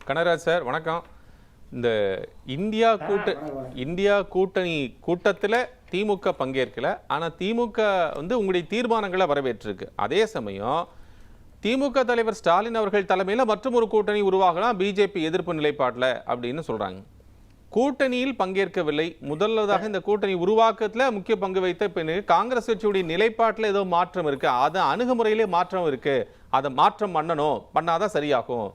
Kanagaraj sir வணக்கம். இந்த India கூட்டணி கூட்டத்தில் திமுக பங்கேற்கல, ஆனால் திமுக உங்களுடைய தீர்மானங்களை வரவேற்றிருக்கு. அதே சமயம் திமுக தலைவர் ஸ்டாலின் அவர்கள் தலைமையில் மற்றும் ஒரு கூட்டணி உருவாகலாம் பிஜேபி எதிர்ப்பு நிலைப்பாட்டில் அப்படின்னு சொல்றாங்க. கூட்டணியில் பங்கேற்கவில்லை. முதல்வதாக இந்த கூட்டணி உருவாக்கத்தில் முக்கிய பங்கு வைத்த பிறகு காங்கிரஸ் கட்சியுடைய நிலைப்பாட்டில் ஏதோ மாற்றம் இருக்கு, அது அணுகுமுறையிலே மாற்றம் இருக்கு, அதை மாற்றம் பண்ணாதான் சரியாகும்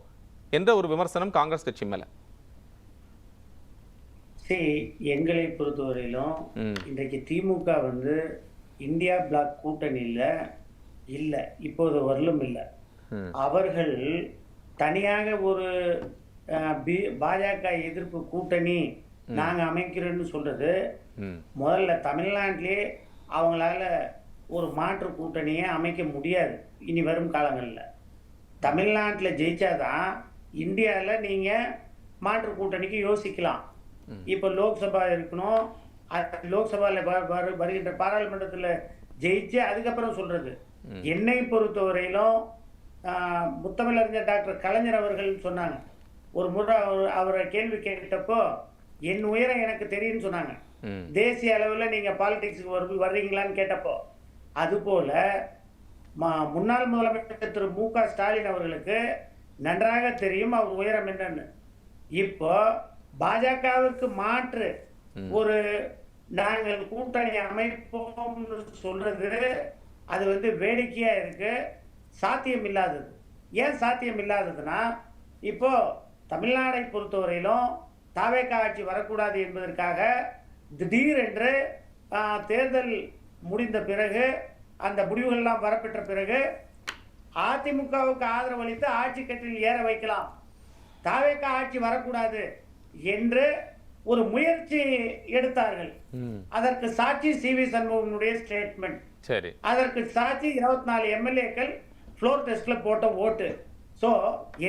என்ற ஒரு விமர்சனம் காங்கிரஸ் கட்சி மேல. எங்களை பொறுத்தவரையிலும் இன்றைக்கு திமுக இந்தியா பிளாக் கூட்டணியில் இல்லை, இப்போது வரலும் இல்லை. அவர்கள் தனியாக ஒரு பாஜக எதிர்ப்பு கூட்டணி நாங்கள் அமைக்கிறோன்னு சொல்றது முதல்ல தமிழ்நாட்டிலே அவங்களால ஒரு மாற்று கூட்டணியை அமைக்க முடியாது. இனி வரும் காலங்களில் தமிழ்நாட்டில் ஜெயிச்சாதான் இந்தியாவில் நீங்கள் மாற்று கூட்டணிக்கு யோசிக்கலாம். இப்போ லோக்சபா இருக்கணும், லோக்சபாவில் வருகின்ற பாராளுமன்றத்தில் ஜெயிச்சு அதுக்கப்புறம் சொல்றது. என்னை பொறுத்தவரையிலும் முத்தமிழறிஞர் டாக்டர் கலைஞர் அவர்கள் சொன்னாங்க, ஒரு முறை அவரை கேள்வி கேட்டப்போ என் உயரம் எனக்கு தெரியும்னு சொன்னாங்க. தேசிய அளவில் நீங்க பாலிடிக்ஸுக்கு வர்றீங்களான்னு கேட்டப்போ, அதுபோல முன்னாள் முதலமைச்சர் திரு மு க ஸ்டாலின் அவர்களுக்கு நன்றாக தெரியும் அவர் உயரம் என்னன்னு. இப்போ பாஜகவிற்கு மாற்று ஒரு நாங்கள் கூட்டணி அமைப்போம் சொல்றது அது வேடிக்கையா இருக்கு, சாத்தியம் இல்லாதது. ஏன் சாத்தியம் இல்லாததுன்னா, இப்போ தமிழ்நாடை பொறுத்தவரையிலும் தாவேகா ஆட்சி வரக்கூடாது என்பதற்காக திடீரென்று தேர்தல் முடிந்த பிறகு அந்த முடிவுகள்லாம் வரப்பெற்ற பிறகு அதிமுகவுக்கு ஆதரவு அளித்து ஆட்சி கட்டில் ஏற வைக்கலாம், தாவேகா ஆட்சி வரக்கூடாது என்று ஒரு முயற்சி எடுத்தார்கள். அதற்கு சாட்சி சி.வி. சண்முகனுடைய ஸ்டேட்மெண்ட், அதற்கு சாட்சி 24 எம்எல்ஏக்கள் ஃப்ளோர் டெஸ்ட்ல போட்ட ஓட்டு. ஸோ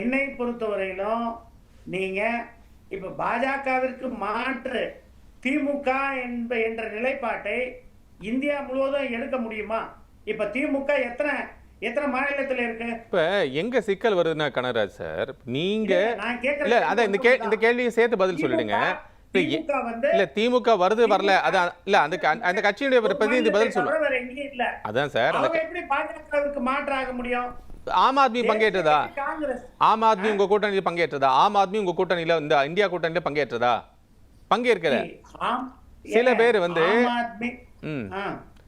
என்னை பொறுத்தவரையிலும் நீங்க இப்ப பாஜகவிற்கு மாற்று திமுக என்ற நிலைப்பாட்டை இந்தியா முழுவதும் எடுக்க முடியுமா? இப்ப திமுக எத்தனை மாநிலத்தில் இருக்கு? இப்ப எங்க சிக்கல் வருதுன்னா கனகராஜ் சார், நீங்க இல்ல அத இந்த கேள்வியை சேர்த்து பதில் சொல்லிடுங்க. இல்ல திமுக வருது வரல, அதான் இல்ல அந்த கட்சியுடைய பிரதிநிதி பதில் சொல்லுங்க. அதான் சார், எப்படி பாஜகவிற்கு மாற்றாக முடியும்? ஆம் ஆத்மி பங்கேற்றதா? ஆம் ஆத்மி உங்க கூட்டணியில் பங்கேற்றதா? ஆம் ஆத்மி உங்க கூட்டணியில இந்த இந்தியா கூட்டணியில பங்கேற்றதா? பங்கேற்கல. சில பேர்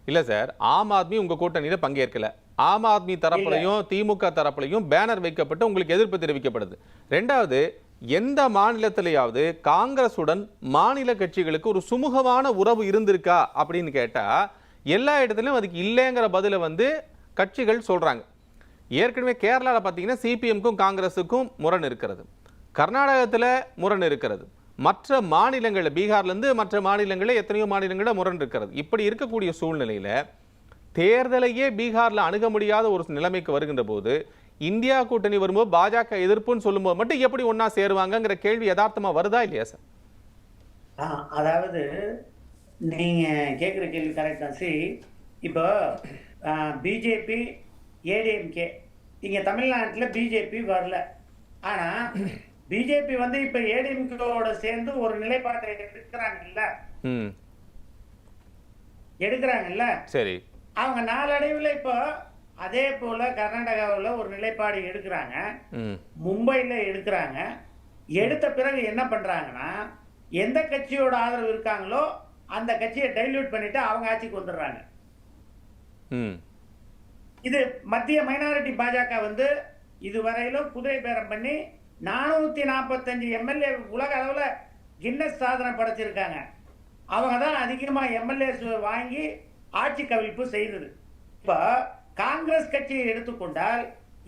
இல்ல சார், ஆம் ஆத்மி உங்க கூட்டணியில பங்கேற்கல. ஆம் ஆத்மி தரப்புலையும் திமுக தரப்புலையும் பேனர் வைக்கப்பட்டு உங்களுக்கு எதிர்ப்பு தெரிவிக்கப்படுது. ரெண்டாவது, எந்த மாநிலத்திலேயாவது காங்கிரசுடன் மாநில கட்சிகளுக்கு ஒரு சுமூகமான உறவு இருந்திருக்கா அப்படின்னு கேட்டா எல்லா இடத்துலையும் அதுக்கு இல்லைங்கிற பதில கட்சிகள் சொல்றாங்க. ஏற்கனவே கேரளாவில் பார்த்தீங்கன்னா சிபிஎம்க்கும் காங்கிரஸுக்கும் முரண் இருக்கிறது, கர்நாடகத்தில் முரண் இருக்கிறது, மற்ற மாநிலங்களில் பீகார்லேருந்து மற்ற மாநிலங்களில் எத்தனையோ மாநிலங்களில் முரண் இருக்கிறது. இப்படி இருக்கக்கூடிய சூழ்நிலையில் தேர்தலையே பீகாரில் அணுக முடியாத ஒரு நிலைமைக்கு வருகின்ற போது இந்தியா கூட்டணி வரும்போது பாஜக எதிர்ப்புன்னு சொல்லும்போது மட்டும் எப்படி ஒன்னா சேருவாங்கங்கிற கேள்வி யதார்த்தமா வருதா இல்லையா சார்? அதாவது நீங்க கேட்குற கேள்வி கரெக்ட் தான். இப்போ பிஜேபி ஏடிஎம்கே இங்க தமிழ்நாட்டில் பிஜேபி வரல, ஆனா பிஜேபி இப்ப ஏடிஎம்கேவோட சேர்ந்து ஒரு நிலைப்பாட்டை எடுக்கிறாங்கல்ல. சரி, அவங்க நாளடைவில் இப்போ அதே போல கர்நாடகாவில் ஒரு நிலைப்பாடு எடுக்கிறாங்க, மும்பையில் எடுக்கிறாங்க. எடுத்த பிறகு என்ன பண்றாங்கன்னா, எந்த கட்சியோட ஆதரவு இருக்காங்களோ அந்த கட்சியை டைல்யூட் பண்ணிட்டு அவங்க ஆட்சிக்கு வந்துடுறாங்க. இது மத்திய மைனாரிட்டி பாஜக இதுவரையிலும் குதிரை பேரம் பண்ணி 445 எம்எல்ஏ உலக அளவில் கின்னஸ் சாதனை படைச்சிருக்காங்க. அவங்க தான் அதிகமா எம்எல்ஏஸ் வாங்கி ஆட்சி கவிழ்ப்பு செய்தது. இப்ப காங்கிரஸ் கட்சியை எடுத்துக்கொண்டால்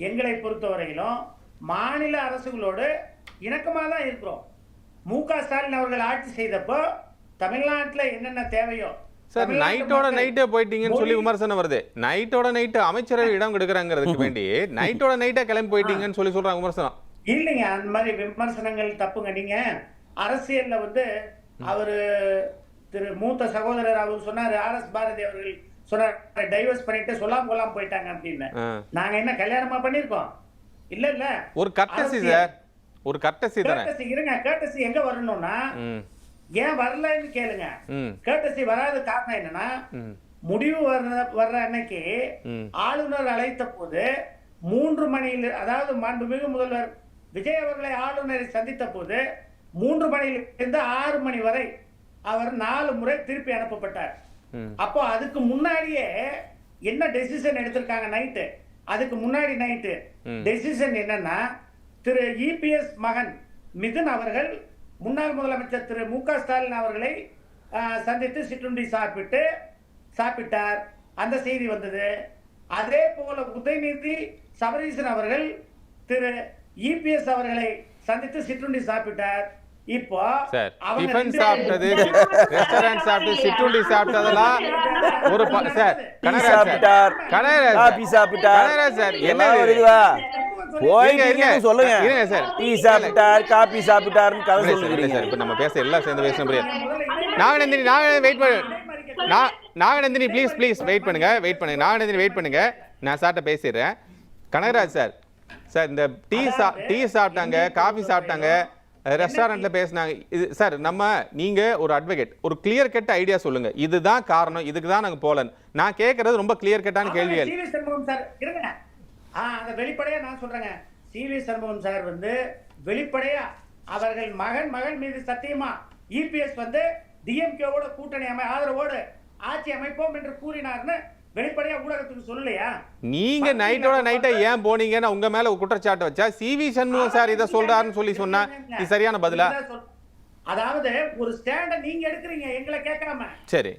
எங்களை பொறுத்தவரையிலும் மாநில அரசுகளோடு இணக்கமாக தான் இருக்கிறோம். மு க ஸ்டாலின் அவர்கள் ஆட்சி செய்தப்போ தமிழ்நாட்டில் என்னென்ன தேவையோ சார், நைட்டோட நைட்டே போயிட்டீங்கன்னு சொல்லி விமர்சனம் வருது. நைட்டோட நைட்டு அமைச்சரவை இடம் கொடுக்குறாங்கிறதுக்கு வேண்டி நைட்டோட நைட்டே கிளம்பி போயிட்டீங்கன்னு சொல்லி சொல்றாங்க விமர்சனம். இல்லைங்க, அந்த மாதிரி விமர்சனங்கள் தப்புங்க. நீங்க அரசியல்ல அவரு திரு மூத்த சகோதரர் அவர் சொன்னாரு, RS பாரதி அவர்கள் சொன்னார், டைவர்ஸ் பண்ணிட்டு சொல்லாம போயிட்டாங்க அப்படின்னு. நாங்க என்ன கல்யாணமா பண்ணிருக்கோம்? இல்ல இல்ல, ஒரு கர்டசி சார், ஒரு கர்ட்டசி தானே. கேட்டசி இருங்க, கேட்டசி எங்க வரணும்னா ஏன் வரலன்னு கேளுங்க. கேட்டசி வராத காரணம் என்னன்னா, முடிவு வர்ற அன்னைக்கு ஆளுநர் அழைத்த போது 3 மணியில், அதாவது மாண்புமிகு முதல்வர் விஜய் அவர்களை ஆளுநரை சந்தித்த போது 3 மணியிலிருந்து 6 மணி வரை அவர் 4 முறை திருப்பி அனுப்பப்பட்டார். அப்போ அதுக்கு முன்னாடியே என்ன டெசிஷன் எடுத்திருக்காங்க நைட்டு, அதுக்கு முன்னாடி நைட்டு டெசிஷன் என்னன்னா, திரு இபிஎஸ் மகன் மிதுன் அவர்கள் முன்னாள் முதலமைச்சர் திரு மு க ஸ்டாலின் அவர்களை சந்தித்து சிற்றுண்டி சாப்பிட்டார். அந்த செய்தி வந்தது. அதே போல உதயநிதி சபரீசன் அவர்கள் திரு இபிஎஸ் அவர்களை சந்தித்து சிற்றுண்டி சாப்பிட்டார். இப்போ டிஃபன் சாப்பிட்டது, ரெஸ்டாரண்ட் சாப்பிட்டு, சிற்றுண்டி சாப்பிட்டதெல்லாம் ஒரு சார் காபி சாப்பிட்டார் சார் என்ன வருதுவா சொல்லுங்க. சார் டீ சாப்பிட்டார், காபி சாப்பிட்டாருன்னு கதை சொல்லுங்க சார். இப்ப நம்ம பேச எல்லாம் சேர்ந்து பேச முடியாது. நாகநந்தினி வெயிட் பண்ணு. நாகநந்தினி ப்ளீஸ் வெயிட் பண்ணுங்க. நாகநந்தினி வெயிட் பண்ணுங்க, நான் சார்ட்ட பேசிடுறேன். கனகராஜ் சார், இந்த டீ சாப்பிட்டாங்க, காபி சாப்பிட்டாங்க, ரெஸ்டாரண்ட்ல பேசினாங்க. இது சார், நீங்க ஒரு அட்வொகேட், ஒரு கிளியர் கட் ஐடியா சொல்லுங்க. இதுதான் காரணம், இதுக்கு தான் நாங்க போலன். நான் கேட்கறது ரொம்ப கிளியர் கட்டான கேள்விகள். சிவி சண்முகம் சார் இருங்க, அந்த வெளிப்படையா நான் சொல்றேங்க. சிவி சண்முகம் சார் வந்து வெளிப்படையா அவர்கள் மகன் மீது சத்தியமா இபிஎஸ் வந்து டிஎம்கேவோட கூட்டணி ஆதரவோடு ஆட்சி அமைப்போம் என்று கூறினார்னு வெளிப்படையா ஊடகத்துக்கு சொல்லலையா? நீங்க நைட்டா ஏன் போனீங்கன்னு உங்க மேல குற்றச்சாட்டு வச்சா சிவி சண்முகம் சார் இதை சொல்றாருன்னு சொன்னா இது சரியான பதிலா? அதாவது ஒரு ஸ்டாண்ட நீங்க எடுக்கிறீங்க எங்களை கேட்காம. சரி,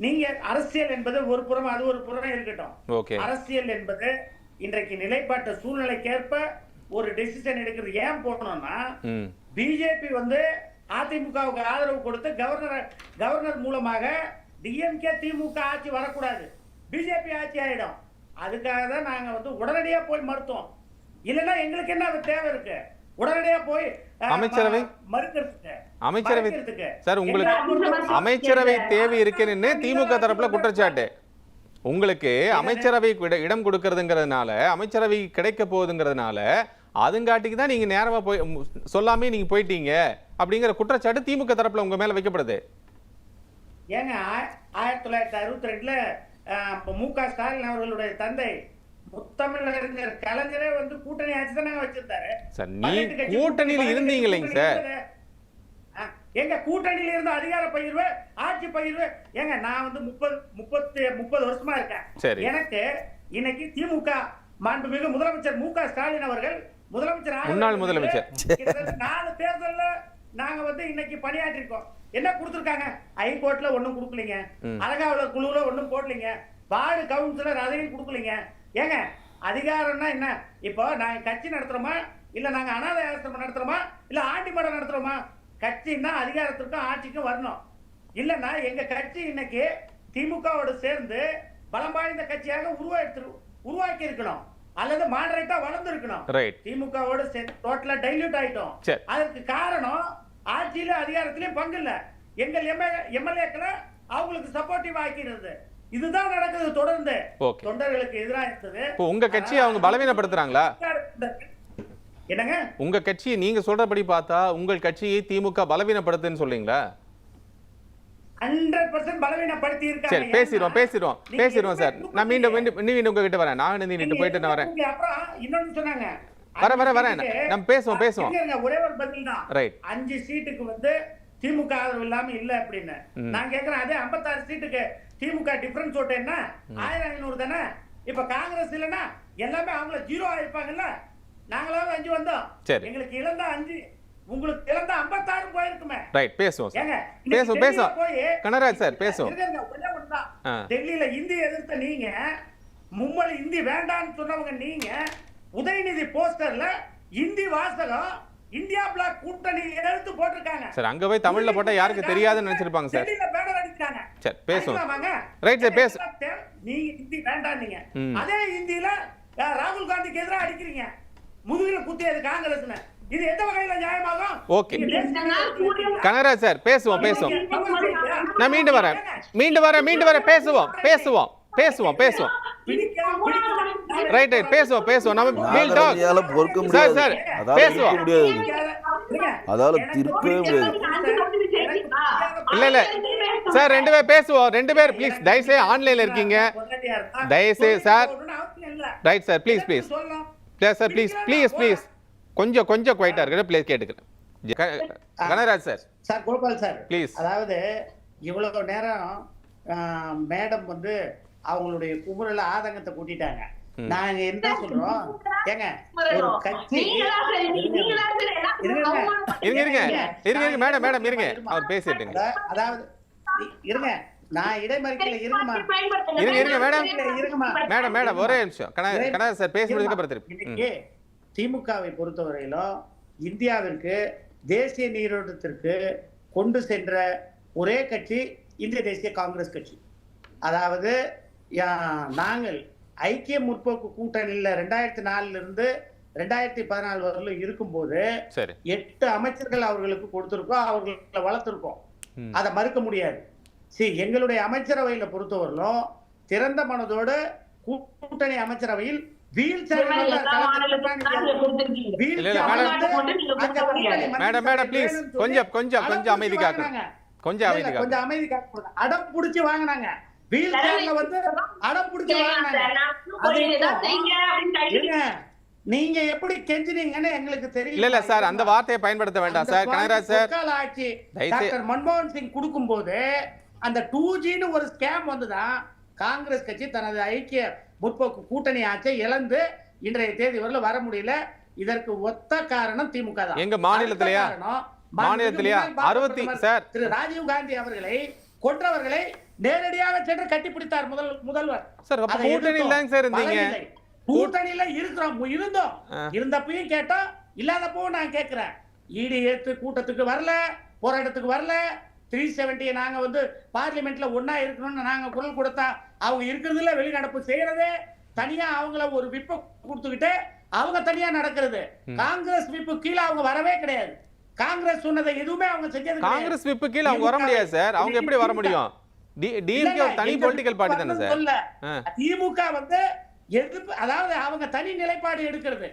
நீங்க அரசியல் என்பது ஒரு புறம், அது ஒரு புறம் இருக்கட்டும். ஓகே, அரசியல் என்பது இன்றைக்கு நிலைப்பாட்டு சூழ்நிலைக்கேற்ப ஒரு டெசிஷன் எடுக்கிறது. ஏன் போகணும்னா, பிஜேபி வந்து அதிமுகவுக்கு ஆதரவு கொடுத்து கவர்னர் மூலமாக டிஎம்கே திமுக ஆட்சி வரக்கூடாது, பிஜேபி ஆட்சி ஆயிடும். அதுக்காக தான் நாங்க வந்து உடனடியா போய் மறுத்தோம். இல்லைன்னா எங்களுக்கு என்ன தேவை இருக்கு? உடனடியா போய் அமைச்சரவை சார், உங்களுக்கு அமைச்சரவை தேவை இருக்குன்னு திமுக தரப்புல குற்றச்சாட்டு. உங்களுக்கு அமைச்சரவை இடம் கொடுக்கறதுங்கிறதுனால, அமைச்சரவை கிடைக்க போகுதுங்கிறதுனால, அதுங்காட்டிக்கு தான் நீங்க நேரமா போய் சொல்லாமே நீங்க போயிட்டீங்க அப்படிங்கிற குற்றச்சாட்டு திமுக தரப்புல உங்க மேல வைக்கப்படுது. ஏங்க 1962ல மு க ஸ்டாலின் அவர்களுடைய தந்தை முத்தமிழறிஞர் கலைஞரே வந்து கூட்டணி ஆட்சி தானே வச்சிருந்தாரு. சார், நீ கூட்டணியில இருந்தீங்க இல்லைங்க சார்? எங்க கூட்டணியில இருந்து அதிகார பகிர்வு, ஆட்சி பகிர்வு. ஏங்க நான் வந்து 30 வருஷமா இருக்கேன். எனக்கு இன்னைக்கு திமுக மாண்புமிகு முதலமைச்சர் மு க ஸ்டாலின் அவர்கள் முன்னாள் முதலமைச்சர் 4 தேர்தல்ல நாங்க வந்து இன்னைக்கு பணியாற்றிருக்கோம். என்ன கொடுத்திருக்காங்க? ஹைகோர்ட்ல ஒண்ணும் கொடுக்கலீங்க, அலங்காவலர் குழுவுல ஒண்ணும் போடலீங்க, வார்டு கவுன்சிலர் அதையும் கொடுக்கலீங்க. ஏங்க அதிகாரம்னா என்ன? இப்போ நாங்க கட்சி நடத்துறோமா, இல்ல நாங்க அனாதை ஆசிரமம் நடத்துறோமா, இல்ல ஆண்டி மடம் நடத்துறோமா? கட்சின்னா அதிகாரத்திற்கும் ஆட்சிக்கும் வரணும். இல்லன்னா எங்க கட்சி இன்னைக்கு திமுகவோடு சேர்ந்து பலம் வாய்ந்த கட்சியாக உருவாக்கி இருக்கணும், அல்லது மாடரேட்டா வளர்ந்து இருக்கணும். திமுகவோடு டோட்டலா டைல்யூட் ஆயிட்டோம். அதற்கு காரணம் ஆட்சியில அதிகாரத்திலயும் பங்கு இல்ல. எங்கள் எம்எல்ஏக்களை அவங்களுக்கு சப்போர்ட்டிவ் ஆக்கிறது. இதுதான் நடக்குது தொடர்ந்து. தொண்டர்களுக்கு எதிராக இருந்தது. உங்க கட்சியை அவங்க பலவீனப்படுத்துறாங்களா? என்னங்க உங்க கட்சியை நீங்க சொல்றபடி பார்த்தா உங்கள் கட்சியை திமுக பலவீனப்படுத்துன்னு சொல்றீங்களா? 100% பலவீனப்படுத்தி இருக்காங்க. சரி, பேசிடுவோம் சார். நான் மீண்டும் உங்ககிட்ட வரேன். நான் நீங்க போயிட்டு நான் வரேன். அப்புறம் இன்னொன்னு சொன்னாங்க. வரேன். நம்ம பேசுவோம். ஒரே ஒரு பதில் தான். 5 சீட்டுக்கு வந்து திமுக ஆதரவு இல்லாம இல்ல அப்படின்னு நான் கேக்குறேன். அதே 56 சீட்டுக்கு திமுக டிஃபரன்ஸ் ஓட்டு என்ன? 1500 தானே. இப்ப காங்கிரஸ் இல்லன்னா எல்லாமே அவங்கள 0 ஆயிருப்பாங்கல்ல. நாங்களாவது 5 வந்தோம். எங்களுக்கு இழந்த 5, உங்களுக்கு இழந்த 56 போயிருக்குமே. ரைட், பேசுவோம். கனகராஜ் சார் பேசுவோம். டெல்லியில இந்தி எதிர்த்த நீங்க, மும்மொழி இந்தி வேண்டாம்னு சொன்னவங்க நீங்க, உதயநிதி போஸ்டர்ல இந்தி வாசகம் இந்தியா பிளாக் கூட்டணி எடுத்து போட்டுருக்காங்க சார். அங்க போய் தமிழ்ல போட்டா யாருக்கு தெரியாதுன்னு நினைச்சிருப்பாங்க சார். டெல்லியில பேனர் அடிச்சாங்க. சரி, பேசுவோம். ரைட் சார், பேசு. நீங்க இந்தி வேண்டாம், நீங்க அதே இந்தியில ராகுல் காந்திக்கு எதிராக அடிக்கிறீங்க. முதுகில குத்தியது காங்கிரஸ்னு. இது எந்த வகையில நியாயமாகும்? ஓகே கனகராஜ் சார், பேசுவோம். நான் மீண்டும் வரேன். பேசுவோம். ரைட் ரைட் பேசுவோம் நம்ம we'll talk. நாகரதியால பொறுக்க சார் முடியாது. சார் அதால பேசுவோம். இருக்க முடியாது. அதால திருப்பவே முடியாது. இல்ல சார் ரெண்டு பேர் பேசுவோம். ரெண்டு பேர் ப்ளீஸ் தயவுசெய்து ஆன்லைன்ல இருக்கீங்க. தயவுசெய்து sir right sir please sir please கொஞ்சம் குவைட்டா இருக்கு. ப்ளீஸ் கேட்டுக்கிறேன். Kanagaraj sir sir Gopal sir please. அதாவது இவ்வளவு நேரம் மேடம் வந்து அவங்களுடைய குமுறல ஆதங்கத்தை கூட்டிட்டாங்க. நாங்க என்ன சொல்றோம், ஏங்க ஒரு கட்சி இருங்க மேடம் இருங்க, அவர் பேசிட்டுங்க. அதாவது இருங்க, நான் இடைமறிக்கல, இருங்கம்மா இருங்க மேடம் ஒரே நிமிஷம். இருங்கம்மா. கனகராஜ் சார் பேசி முடிஞ்சதுக்கு அப்புறம் திருப்பி. இன்னைக்கு திமுகவை பொறுத்தவரையிலும் இந்தியாவிற்கு தேசிய நீரோட்டத்திற்கு கொண்டு சென்ற ஒரே கட்சி இந்திய தேசிய காங்கிரஸ் கட்சி. அதாவது நாங்கள் ஐக்கிய முற்போக்கு கூட்டணியில் 2004 இருந்து 2014 வரையிலும் இருக்கும்போது 8 அமைச்சர்கள் அவர்களுக்கு கொடுத்திருக்கோம், அவர்களை வளர்த்திருக்கோம். அதை மறுக்க முடியாது. எங்களுடைய அமைச்சரவையில பொறுத்தவரையிலும் திறந்த மனதோடு கூட்டணி அமைச்சரவையில் வீல் சேர் கொஞ்சம் அமைதி காக்குறாங்க. கொஞ்சம் அமைதி காக்க அடம் புடிச்சு வாங்கினாங்க. வீல் சேர்ல வந்து அடம் புடிச்சு வாங்கினாங்க. நீங்க எப்படி கெஞ்சினீங்கன்னு எங்களுக்கு தெரியல. இல்ல சார் அந்த வார்த்தையை பயன்படுத்த வேண்டாம் சார். கனகராஜ் சார் ஆட்சி டாக்டர் மன்மோகன் சிங் கொடுக்கும்போது அந்த 2Gன்னு ஒரு ஸ்கேம் வந்துதான் காங்கிரஸ் கட்சி தனது ஐக்கிய முற்போக்கு கூட்டணி ஆட்சியை இழந்து இன்றைய தேதி வரல வர முடியல. இதற்கு ஒத்த காரணம் திமுக தான். எங்க மாநிலத்திலயா 60 சார் திரு ராஜீவ் காந்தி அவர்களை கொன்றவர்களை நேரடியாக சென்று கட்டிப்பிடித்தார் முதல்வர். சார் கூட்டணி இல்லங்க சார் இருந்தீங்க. கூட்டணியில இருந்தோம். இருந்தப்பையும் கேட்டோம், இல்லாதப்பவும் நான் கேட்கிறேன். ஈடி ஏத்து கூட்டத்துக்கு வரல, போராட்டத்துக்கு வரல. 370 நாங்க வந்து பார்லிமெண்ட்ல ஒன்னா இருக்கணும்னு நாங்க குரல் கொடுத்தா அவங்க இருக்கிறதுல வெளிநடப்பு செய்யறது, தனியா அவங்கள ஒரு விப்ப கொடுத்துக்கிட்டு அவங்க தனியா நடக்கிறது. காங்கிரஸ் விப்பு கீழே அவங்க வரவே கிடையாது. காங்கிரஸ் சொன்னதை எதுவுமே அவங்க செஞ்சது. காங்கிரஸ் விப்பு கீழே அவங்க வர முடியாது சார். அவங்க எப்படி வர முடியும்? டிஎம்கே தனி பொலிட்டிக்கல் பார்ட்டி தானே சார். திமுக வந்து எதிர்ப்பு, அதாவது அவங்க தனி நிலைப்பாடு எடுக்கிறது.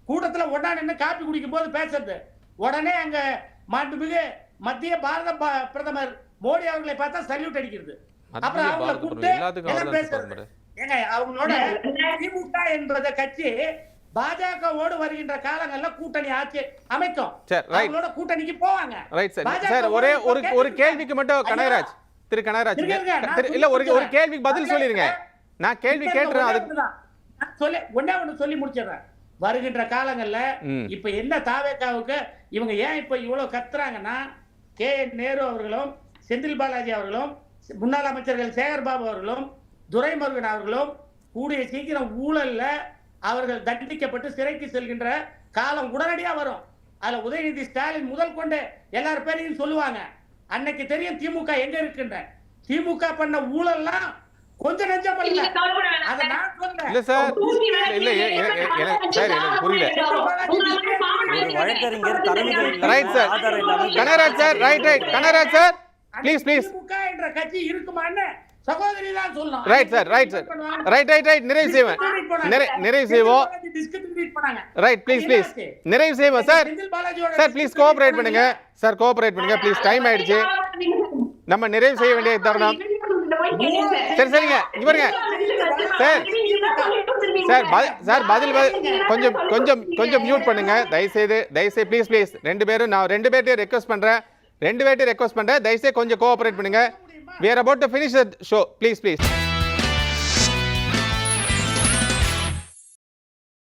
கூட்டத்துல ஒன்னா நின்று காப்பி குடிக்கும் போது பேசுறது, உடனே அங்க மாண்புமிகு மத்திய பாரத பிரதமர் மோடி அவர்களை பார்த்தா சல்யூட் அடிக்கிறது. அப்புறம் அவங்களை கூப்பிட்டு எல்லாம் பேசுறது. ஏங்க அவங்களோட திமுக என்பத கட்சி பாஜகவோடு வருகின்ற காலங்கள்ல கூட்டணி ஆட்சி அமைக்கும். அவங்களோட கூட்டணிக்கு போவாங்க. சார் ஒரே ஒரு கேள்விக்கு மட்டும் கனகராஜ் திரு கனகராஜ் இல்ல ஒரு கேள்விக்கு பதில் சொல்லிருங்க. நான் கேள்வி கேட்கிறேன். அதுக்கு ஒண்ணு சொல்லி முடிச்சிடுறேன். வருகின்ற காலங்கள்ல இப்ப என்ன தாவேகாவுக்கு இவங்க ஏன் இப்ப இவ்வளவு கத்துறாங்கன்னா, KN நேரு அவர்களும் செந்தில் பாலாஜி அவர்களும் முன்னாள் அமைச்சர்கள் சேகர் பாபு அவர்களும் துரைமுருகன் அவர்களும் கூடிய சீக்கிரம் ஊழல்ல அவர்கள் தண்டிக்கப்பட்டு சிறைக்கு செல்கின்ற காலம் உடனடியா வரும். அதுல உதயநிதி ஸ்டாலின் முதல் கொண்டு எல்லார் பேரையும் சொல்லுவாங்க. அன்னைக்கு தெரியும் திமுக எங்க இருக்குன்ற. திமுக பண்ண ஊழல்லாம் கொஞ்சம் நெஞ்சம் இல்ல. அத நான் சொல்றேன். இல்ல சார் இல்ல சார் எனக்கு புரியல. ஒரு வழக்கறிஞர் தலைமையில் right sir Kanagaraj sir right Kanagaraj sir please DMK என்ற கட்சி இருக்குமான்னு சகோதரி தான் சொல்லணும். ரைட் சார் ரைட் நிறைவு செய்வோம். ரைட் ப்ளீஸ் நிறைவு செய்வோம் சார். சார் ப்ளீஸ் கோஆபரேட் பண்ணுங்க சார், கோஆபரேட் பண்ணுங்க ப்ளீஸ். டைம் ஆயிடுச்சு, நம்ம நிறைவு செய்ய வேண்டிய தருணம். சரிங்க இவருங்க சார் பதில் கொஞ்சம் மியூட் பண்ணுங்க தயவுசெய்து ப்ளீஸ். ரெண்டு பேர்ட்டையும் ரெக்வஸ்ட் பண்றேன். தயவுசெய்து கொஞ்சம் கோஆபரேட் பண்ணுங்க. We are about to finish the show. Please.